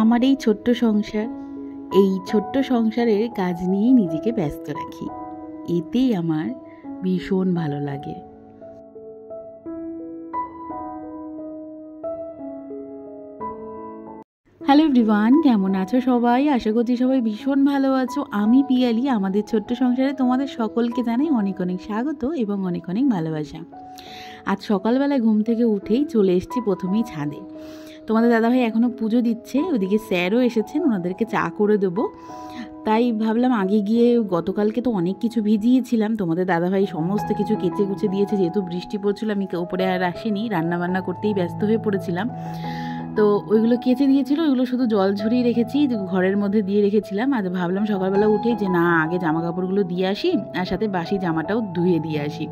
আমার এই ছোট্ট সংসার, এই ছোট্ট সংসারের কাজ নিয়েই নিজেকে ব্যস্ত রাখি। এতেই আমার ভীষণ ভালো লাগে। হ্যালো এভরিওয়ান, কেমন আছো সবাই? আশা করছি সবাই ভীষণ ভালো আছো। আমি পিয়ালি, আমাদের ছোট্ট সংসারে তোমাদের সকলকে জানাই অনেক অনেক স্বাগত এবং অনেক অনেক ভালোবাসা। আজ সকালবেলায় ঘুম থেকে উঠেই চলে এসেছি প্রথমেই ছাদে। তোমাদের দাদাভাই এখনও পুজো দিচ্ছে, ওদিকে স্যারও এসেছেন, ওনাদেরকে চা করে দেবো। তাই ভাবলাম আগে গিয়ে, গতকালকে তো অনেক কিছু ভিজিয়েছিলাম, তোমাদের দাদাভাই সমস্ত কিছু কেচে কুচে দিয়েছে। যেহেতু বৃষ্টি পড়ছিল, আমি ওপরে আর আসিনি, রান্নাবান্না করতেই ব্যস্ত হয়ে পড়েছিলাম। তো ওইগুলো কেচে দিয়েছিল, ওইগুলো শুধু জল ঝরিয়ে রেখেছি, ঘরের মধ্যে দিয়ে রেখেছিলাম। আর ভাবলাম সকালবেলা উঠেই যে না, আগে জামা কাপড়গুলো দিয়ে আসি আর সাথে বাসি জামাটাও ধুয়ে দিয়ে আসি।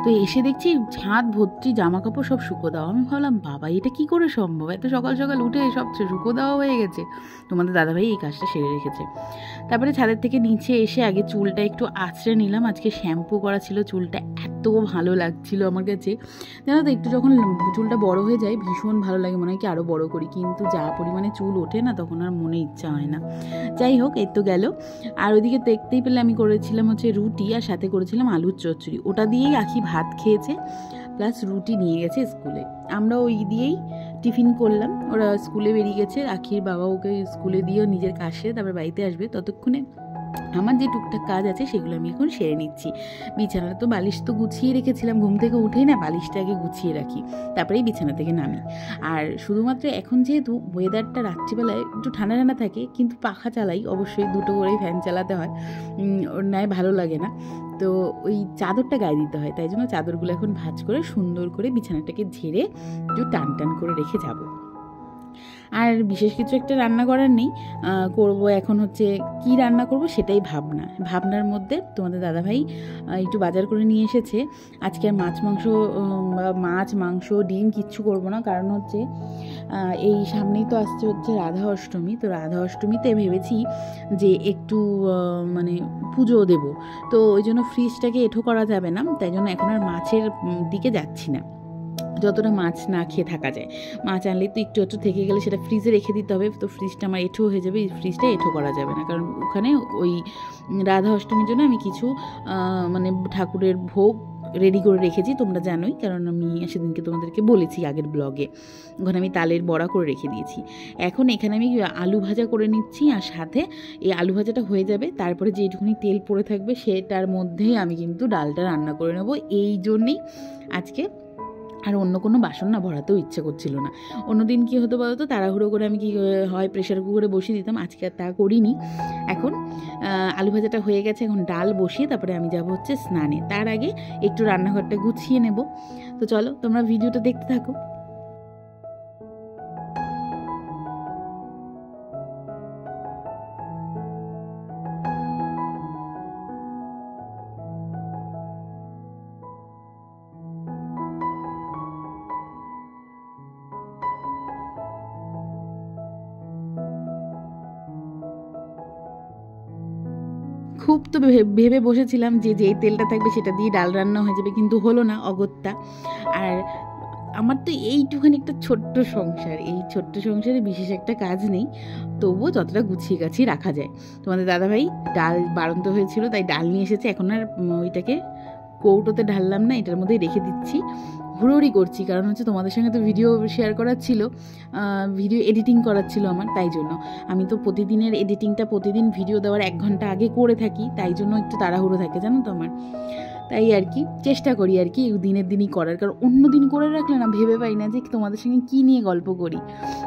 তো এসে দেখছি ছাদ ভর্তি জামা কাপড় সব শুকো দেওয়া। আমি ভাবলাম বাবা, এটা কি করে সম্ভব? এত সকাল সকাল উঠে সব শুকো দেওয়া হয়ে গেছে। তোমাদের দাদাভাই এই কাজটা সেরে রেখেছে। তারপরে ছাদের থেকে নিচে এসে আগে চুলটা একটু আঁচড়ে নিলাম। আজকে শ্যাম্পু করা ছিল, চুলটা এত ভালো লাগছিল আমার কাছে। জানো তো, একটু যখন চুলটা বড় হয়ে যায় ভীষণ ভালো লাগে, মনে হয় কি আরও বড় করি, কিন্তু যা পরিমাণে চুল ওঠে না, তখন আর মনে ইচ্ছা হয় না। যাই হোক, এই তো গেল। আর ওইদিকে দেখতেই পেলে আমি করেছিলাম হচ্ছে রুটি, আর সাথে করেছিলাম আলুর চচ্চড়ি। ওটা দিয়েই আখি ভাত খেয়েছে, প্লাস রুটি নিয়ে গেছে স্কুলে। আমরা ওই দিয়েই টিফিন করলাম। ওরা স্কুলে বেরিয়ে গেছে, আখির বাবা ওকে স্কুলে দিয়েও নিজের কাজ সেরে তারপর বাড়িতে আসবে। ততক্ষণে আমার যে টুকটাক কাজ আছে সেগুলো আমি এখন সেরে নিচ্ছি। বিছানাটা তো, বালিশ তো গুছিয়ে রেখেছিলাম, ঘুম থেকে উঠেই না বালিশটা আগে গুছিয়ে রাখি, তারপরেই বিছানা থেকে নামি। আর শুধুমাত্র এখন যেহেতু ওয়েদারটা রাত্রিবেলায় একটু ঠান্ডা ঠান্ডা থাকে, কিন্তু পাখা চালাই, অবশ্যই দুটো করেই ফ্যান চালাতে হয়, ওর ন্যায় ভালো লাগে না। তো ওই চাদরটা গায়ে দিতে হয়, তাই জন্য চাদরগুলো এখন ভাঁজ করে সুন্দর করে বিছানাটাকে ঝেড়ে একটু টান টান করে রেখে যাব। আর বিশেষ কিছু একটা রান্না করার নেই, করব এখন হচ্ছে কি রান্না করব সেটাই ভাবনার মধ্যে তোমাদের দাদাভাই একটু বাজার করে নিয়ে এসেছে। আজকে আর মাছ মাংস ডিম কিচ্ছু করব না, কারণ হচ্ছে এই সামনেই তো আসছে হচ্ছে রাধা অষ্টমী। তো রাধা অষ্টমীতে ভেবেছি যে একটু মানে পুজো দেব, তো ওই জন্য ফ্রিজটাকে এঁঠো করা যাবে না, তাই জন্য এখন আর মাছের দিকে যাচ্ছি না। যতটা মাছ না খেয়ে থাকা যায়, মাছ আনলে তো একটু একটু থেকে গেলে সেটা ফ্রিজে রেখে দিতে হবে, তো ফ্রিজটা আমার এঁঠো হয়ে যাবে। এই ফ্রিজটা এঁঠো করা যাবে না, কারণ ওখানে ওই রাধা অষ্টমীর জন্য আমি কিছু মানে ঠাকুরের ভোগ রেডি করে রেখেছি, তোমরা জানোই, কারণ আমি সেদিনকে তোমাদেরকে বলেছি আগের ব্লগে। ওখানে আমি তালের বড়া করে রেখে দিয়েছি। এখন এখানে আমি আলু ভাজা করে নিচ্ছি, আর সাথে এই আলু ভাজাটা হয়ে যাবে, তারপরে যেটুকুনি তেল পড়ে থাকবে সেটার মধ্যেই আমি কিন্তু ডালটা রান্না করে নেবো। এই জন্যেই আজকে আর অন্য কোনো বাসন না ভরাতেও ইচ্ছে করছিল না। অন্যদিন কী হতো বলো তো, তাড়াহুড়ো করে আমি কি হয় প্রেশার কুকারে বসিয়ে দিতাম, আজকে আর তা করিনি। এখন আলু ভাজাটা হয়ে গেছে, এখন ডাল বসিয়ে তারপরে আমি যাব হচ্ছে স্নানে। তার আগে একটু রান্নাঘরটা গুছিয়ে নেব। তো চলো তোমরা ভিডিওটা দেখতে থাকো। খুব তো ভেবে বসেছিলাম যে যেই তেলটা থাকবে সেটা দিয়ে ডাল রান্না হয়ে যাবে, কিন্তু হলো না, অগত্যা। আর আমার তো এইটুখানি একটা ছোট্ট সংসার, এই ছোট্ট সংসারে বিশেষ একটা কাজ নেই, তবুও যতটা গুছিয়ে গাছিয়ে রাখা যায়। তোমাদের দাদাভাই ডাল বাড়ন্ত হয়েছিল, তাই ডাল নিয়ে এসেছে। এখন আর ওইটাকে কৌটোতে ঢাললাম না, এটার মধ্যেই রেখে দিচ্ছি। হুড়োড়ি করছি, কারণ হচ্ছে তোমাদের সঙ্গে তো ভিডিও শেয়ার করার ছিল, ভিডিও এডিটিং করার ছিল আমার, তাই জন্য আমি তো প্রতিদিনের এডিটিংটা প্রতিদিন ভিডিও দেওয়ার 1 ঘন্টা আগে করে থাকি, তাই জন্য একটু তাড়াহুড়ো থাকে, জানো তো আমার। তাই আর কি চেষ্টা করি আর কি দিনের দিনই করার, কারণ অন্য দিন করে রাখলে না ভেবে পাই না যে তোমাদের সঙ্গে কী নিয়ে গল্প করি।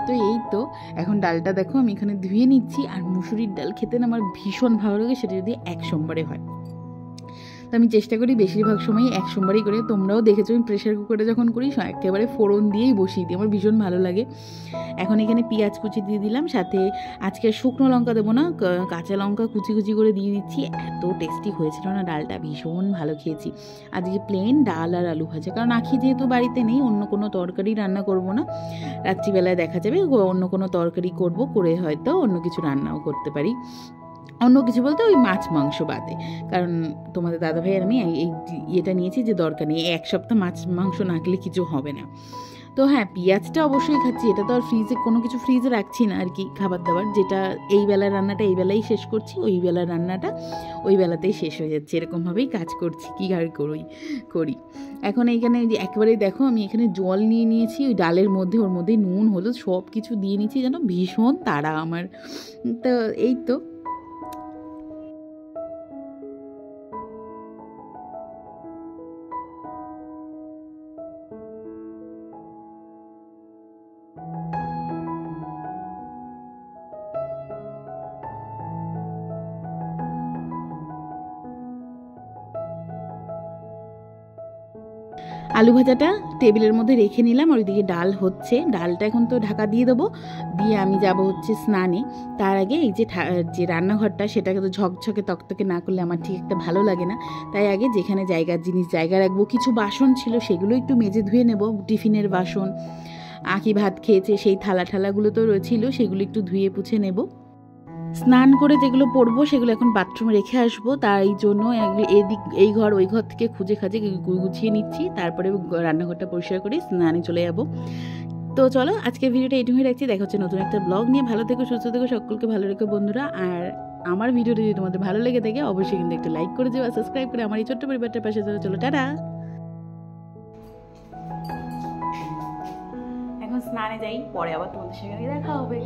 তো এই তো এখন ডালটা দেখো আমি এখানে ধুয়ে নিচ্ছি। আর মুসুরির ডাল খেতে না আমার ভীষণ ভালো লাগে, সেটা যদি 1 সোমবারে হয়। তো আমি চেষ্টা করি বেশিরভাগ সময়ই 1 সোমবারই করে। তোমরাও দেখেছো আমি প্রেশার কুকারে যখন করি একেবারে ফোড়ন দিয়েই বসিয়ে দিই, আমার ভীষণ ভালো লাগে। এখন এখানে পেঁয়াজ কুচি দিয়ে দিলাম, সাথে আজকে শুকনো লঙ্কা দেবো না, কাঁচা লঙ্কা কুচি কুচি করে দিয়ে দিচ্ছি। এত টেস্টি হয়েছিল না ডালটা, ভীষণ ভালো খেয়েছি। আজকে প্লেন ডাল আর আলু ভাজা, কারণ আখি যেহেতু বাড়িতে নেই, অন্য কোনো তরকারি রান্না করব না। রাত্রিবেলায় দেখা যাবে অন্য কোনো তরকারি করে হয়তো অন্য কিছু রান্নাও করতে পারি। অন্য কিছু বলতে ওই মাছ মাংস বাদে, কারণ তোমাদের দাদাভাই আর আমি এই ইয়েটা নিয়েছি যে দরকার নেই, 1 সপ্তাহ মাছ মাংস না খেলে কিছু হবে না। তো হ্যাঁ, পেঁয়াজটা অবশ্যই খাচ্ছি, এটা তো আর ফ্রিজে কোনো কিছু ফ্রিজে রাখছি না আর কি, খাবার দাবার যেটা এই বেলার রান্নাটা এই বেলাই শেষ করছি, ওই বেলার রান্নাটা ওই বেলাতেই শেষ হয়ে যাচ্ছে, এরকমভাবেই কাজ করছি, কী আর করি। এখন এইখানে যে একেবারে দেখো আমি এখানে জল নিয়ে নিয়েছি, ওই ডালের মধ্যে, ওর মধ্যে নুন হলুদ সব কিছু দিয়ে নিয়েছি, যেন ভীষণ তাড়া আমার। তো এই তো আলু ভাজাটা টেবিলের মধ্যে রেখে নিলাম, আর ওইদিকে ডাল হচ্ছে, ডালটা এখন তো ঢাকা দিয়ে দেবো, দিয়ে আমি যাব হচ্ছে স্নানে। তার আগে এই যে রান্নাঘরটা, সেটাকে তো ঝকঝকে তকতকে না করলে আমার ঠিক একটা ভালো লাগে না, তাই আগে যেখানে জায়গা রাখবো, কিছু বাসন ছিল সেগুলো একটু মেজে ধুয়ে নেব, টিফিনের বাসন, আঁকি ভাত খেয়েছে সেই থালাগুলো তো রয়েছিল, সেগুলো একটু ধুয়ে পুছে নেব। স্নান করে যেগুলো পরবো সেগুলো এখন বাথরুমে রেখে আসবো, তাই জন্য এই ঘর ওই ঘর থেকে খুঁজে খাজে গুছিয়ে নিচ্ছি, তারপরে রান্নাঘরটা পরিষ্কার করে স্নানে চলে যাব। তো চলো আজকের ভিডিওটা এইটুকুই রাখছি, দেখা হচ্ছে নতুন একটা ব্লগ নিয়ে। ভালো থেকো, সুস্থ থেকো, সকলকে ভালো রেখো বন্ধুরা। আর আমার ভিডিওটা যদি তোমাদের ভালো লেগে থাকে অবশ্যই কিন্তু একটু লাইক করে দিও আর সাবস্ক্রাইব করে আমার এই ছোট্ট পরিবারটার পাশে চলো। টাটা। এখন স্নানে যাই, পরে আবার তোমাদের সঙ্গে দেখা হবে।